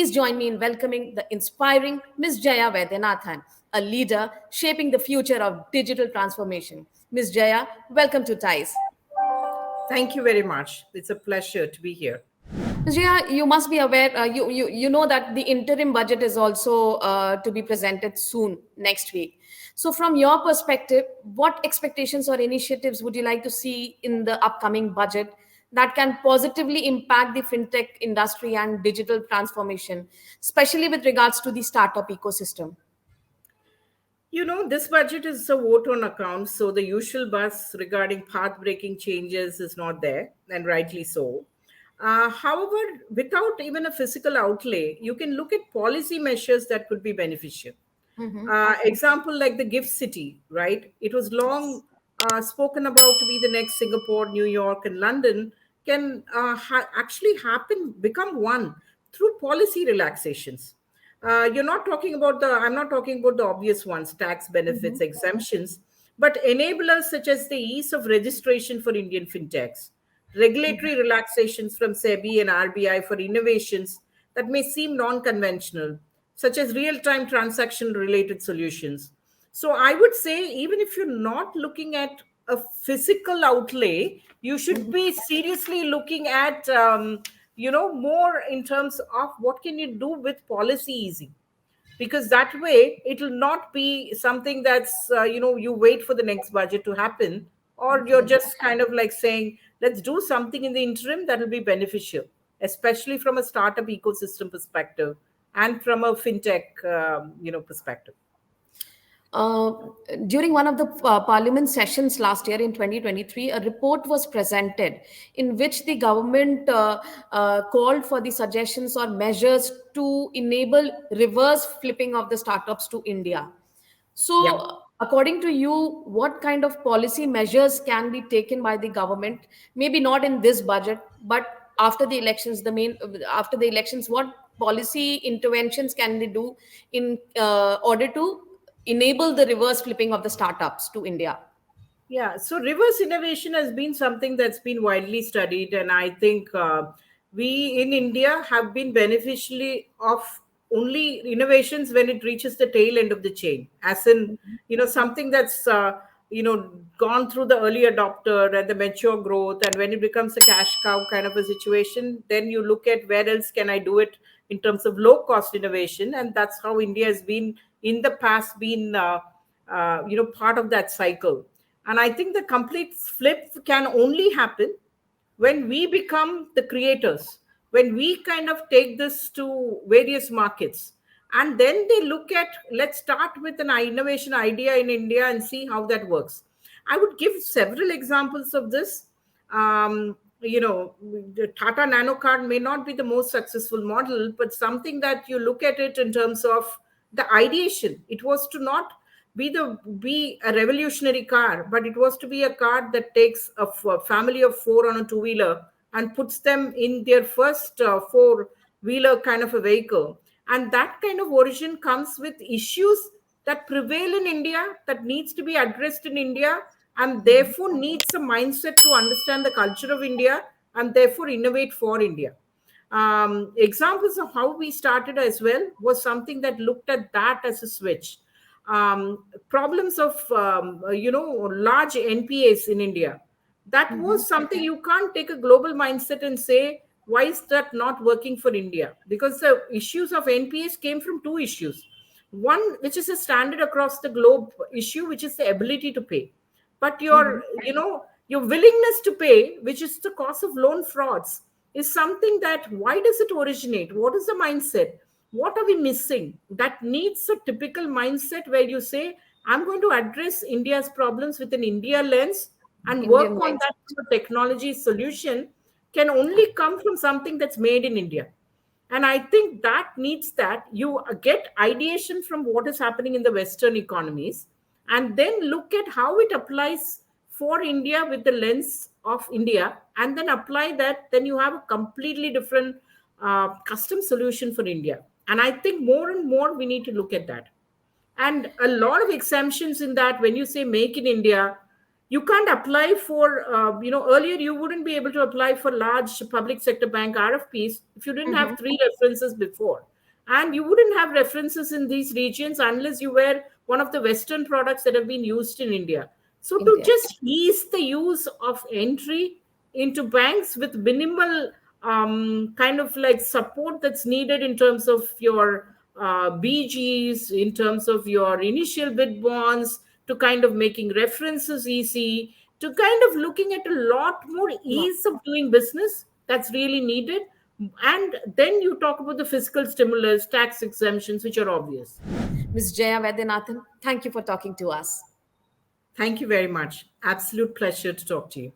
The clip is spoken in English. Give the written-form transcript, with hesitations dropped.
Please join me in welcoming the inspiring Ms. Jaya Vaidhyanathan, a leader shaping the future of digital transformation. Ms. Jaya, welcome to TICE. Thank you very much. It's a pleasure to be here. Ms. Jaya, you must be aware, you know that the interim budget is also to be presented soon, next week. So from your perspective, what expectations or initiatives would you like to see in the upcoming budget that can positively impact the fintech industry and digital transformation, especially with regards to the startup ecosystem? This budget is a vote on accounts, so the usual buzz regarding path-breaking changes is not there, and rightly so. However, without even a physical outlay, you can look at policy measures that could be beneficial. Mm-hmm. Example like the gift city, right? It was long spoken about to be the next Singapore, New York, and London can actually become one through policy relaxations. I'm not talking about the obvious ones, tax Mm-hmm. benefits, exemptions, but enablers such as the ease of registration for Indian fintechs, regulatory relaxations from SEBI and RBI for innovations that may seem non conventional, such as real time transaction related solutions. So I would say, even if you're not looking at a physical outlay, you should be seriously looking at, more in terms of what can you do with policy easing, because that way it will not be something that's you wait for the next budget to happen, or you're just kind of like saying let's do something in the interim that will be beneficial, especially from a startup ecosystem perspective and from a fintech perspective. Uh, During one of the parliament sessions last year in 2023, a report was presented in which the government called for the suggestions or measures to enable reverse flipping of the startups to India. Yeah. So, according to you, what kind of policy measures can be taken by the government? Maybe not in this budget, but after the elections, after the elections, what policy interventions can they do in order to enable the reverse flipping of the startups to India? Yeah, so reverse innovation has been something that's been widely studied, and I think we in India have been beneficially of only innovations when it reaches the tail end of the chain, as in something that's gone through the early adopter and the mature growth, and when it becomes a cash cow kind of a situation, then you look at where else can I do it in terms of low cost innovation, and that's how India has been in the past been part of that cycle. And I think the complete flip can only happen when we become the creators, when we kind of take this to various markets. And then they look at, let's start with an innovation idea in India and see how that works. I would give several examples of this. The Tata Nano card may not be the most successful model, but something that you look at it in terms of the ideation. It was to not be a revolutionary car, but it was to be a car that takes a family of four on a two wheeler and puts them in their first four wheeler kind of a vehicle. And that kind of origin comes with issues that prevail in India, that needs to be addressed in India, and therefore needs a mindset to understand the culture of India and therefore innovate for India. Examples of how we started as well was something that looked at that as a switch. Problems of large NPAs in India, that Mhm. was something you can't take a global mindset and say why is that not working for India, because the issues of NPAs came from two issues. One, which is a standard across the globe issue, which is the ability to pay, but Mhm. your willingness to pay, which is the cause of loan frauds, is something that why does it originate, what is the mindset, what are we missing, that needs a typical mindset where you say I'm going to address India's problems with an India lens and work Indian on mindset. that from a technology solution, can only come from something that's made in India. And I think that needs that you get ideation from what is happening in the Western economies, and then look at how it applies for India with the lens of India, and then apply that. Then you have a completely different custom solution for India. And I think more and more we need to look at that. And a lot of exemptions in that, when you say make in India, you can't apply for earlier you wouldn't be able to apply for large public sector bank RFPs if you didn't have Mhm. three references before. and you wouldn't have references in these regions unless you were one of the Western products that have been used in India. So to India. just ease the use of entry into banks with minimal kind of like support that's needed in terms of your BGs, in terms of your initial bid bonds, to kind of making references easy, to kind of looking at a lot more Lot. ease of doing business that's really needed. And then you talk about the fiscal stimulus, tax exemptions, which are obvious. Ms. Jaya Vaidhyanathan, thank you for talking to us. Thank you very much. Absolute pleasure to talk to you.